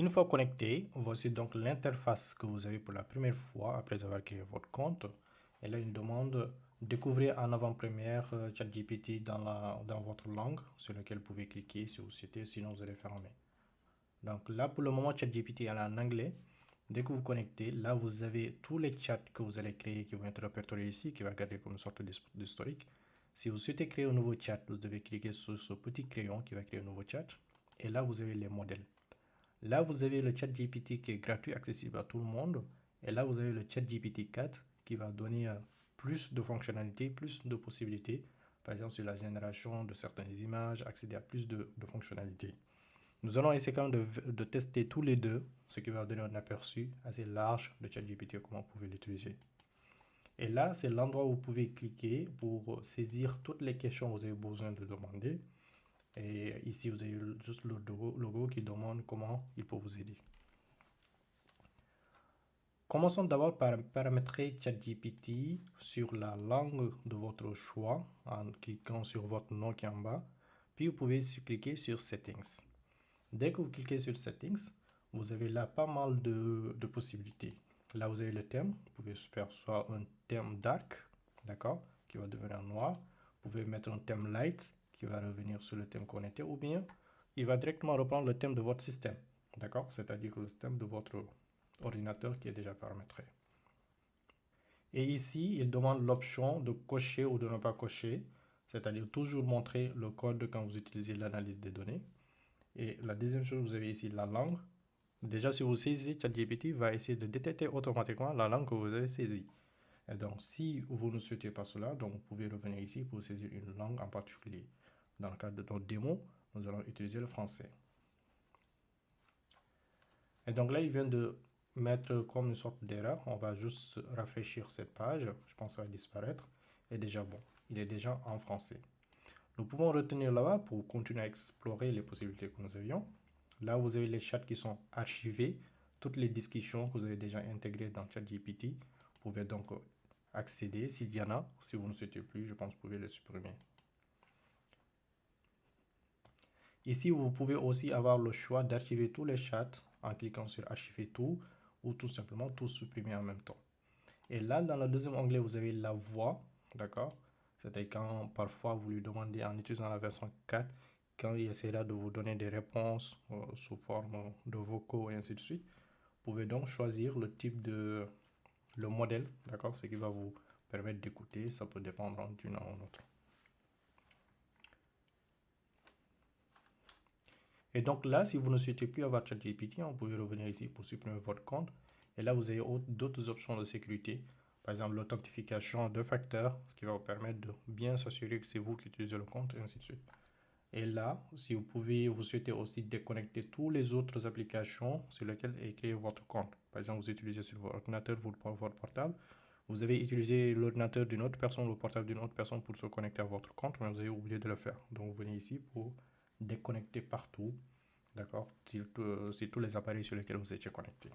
Une fois connecté, voici donc l'interface que vous avez pour la première fois après avoir créé votre compte. Et là, il demande découvrir en avant-première ChatGPT dans votre langue sur laquelle vous pouvez cliquer si vous souhaitez, sinon vous allez fermer. Donc là, pour le moment, ChatGPT est en anglais. Dès que vous connectez, là, vous avez tous les chats que vous allez créer qui vont être répertoriés ici, qui va garder comme une sorte d'historique. Si vous souhaitez créer un nouveau chat, vous devez cliquer sur ce petit crayon qui va créer un nouveau chat. Et là, vous avez les modèles. Là, vous avez le ChatGPT qui est gratuit, accessible à tout le monde. Et là, vous avez le ChatGPT 4 qui va donner plus de fonctionnalités, plus de possibilités. Par exemple, sur la génération de certaines images, accéder à plus de fonctionnalités. Nous allons essayer quand même de tester tous les deux, ce qui va donner un aperçu assez large de ChatGPT et comment vous pouvez l'utiliser. Et là, c'est l'endroit où vous pouvez cliquer pour saisir toutes les questions que vous avez besoin de demander. Et ici, vous avez juste le logo qui demande comment il peut vous aider. Commençons d'abord par paramétrer ChatGPT sur la langue de votre choix en cliquant sur votre nom qui est en bas. Puis vous pouvez cliquer sur Settings. Dès que vous cliquez sur Settings, vous avez là pas mal de possibilités. Là, vous avez le thème. Vous pouvez faire soit un thème dark, d'accord, qui va devenir noir. Vous pouvez mettre un thème light qui va revenir sur le thème qu'on était, ou bien il va directement reprendre le thème de votre système, d'accord, c'est-à-dire le thème de votre ordinateur qui est déjà paramétré. Et ici, il demande l'option de cocher ou de ne pas cocher, c'est-à-dire toujours montrer le code quand vous utilisez l'analyse des données. Et la deuxième chose, vous avez ici la langue. Déjà, si vous saisissez, ChatGPT va essayer de détecter automatiquement la langue que vous avez saisie. Et donc, si vous ne souhaitez pas cela, donc vous pouvez revenir ici pour saisir une langue en particulier. Dans le cadre de notre démo, nous allons utiliser le français. Et donc là, il vient de mettre comme une sorte d'erreur. On va juste rafraîchir cette page. Je pense que ça va disparaître. Et déjà bon, il est déjà en français. Nous pouvons retenir là-bas pour continuer à explorer les possibilités que nous avions. Là, vous avez les chats qui sont archivés, toutes les discussions que vous avez déjà intégrées dans ChatGPT. Vous pouvez donc accéder s'il y en a. Si vous ne souhaitez plus, je pense que vous pouvez les supprimer. Ici, vous pouvez aussi avoir le choix d'archiver tous les chats en cliquant sur archiver tout ou tout simplement tout supprimer en même temps. Et là, dans le deuxième onglet, vous avez la voix, d'accord? C'est-à-dire quand parfois vous lui demandez en utilisant la version 4, quand il essaiera de vous donner des réponses sous forme de vocaux et ainsi de suite, vous pouvez donc choisir le type de le modèle, d'accord? Ce qui va vous permettre d'écouter, ça peut dépendre d'une à une autre. Et donc là, si vous ne souhaitez plus avoir ChatGPT, vous pouvez revenir ici pour supprimer votre compte. Et là, vous avez d'autres options de sécurité. Par exemple, l'authentification de facteurs, ce qui va vous permettre de bien s'assurer que c'est vous qui utilisez le compte, et ainsi de suite. Et là, si vous souhaitez aussi déconnecter toutes les autres applications sur lesquelles est créé votre compte. Par exemple, vous utilisez sur votre ordinateur votre portable. Vous avez utilisé l'ordinateur d'une autre personne, le portable d'une autre personne pour se connecter à votre compte, mais vous avez oublié de le faire. Donc, vous venez ici pour déconnecter partout, d'accord, sur tous les appareils sur lesquels vous étiez connecté.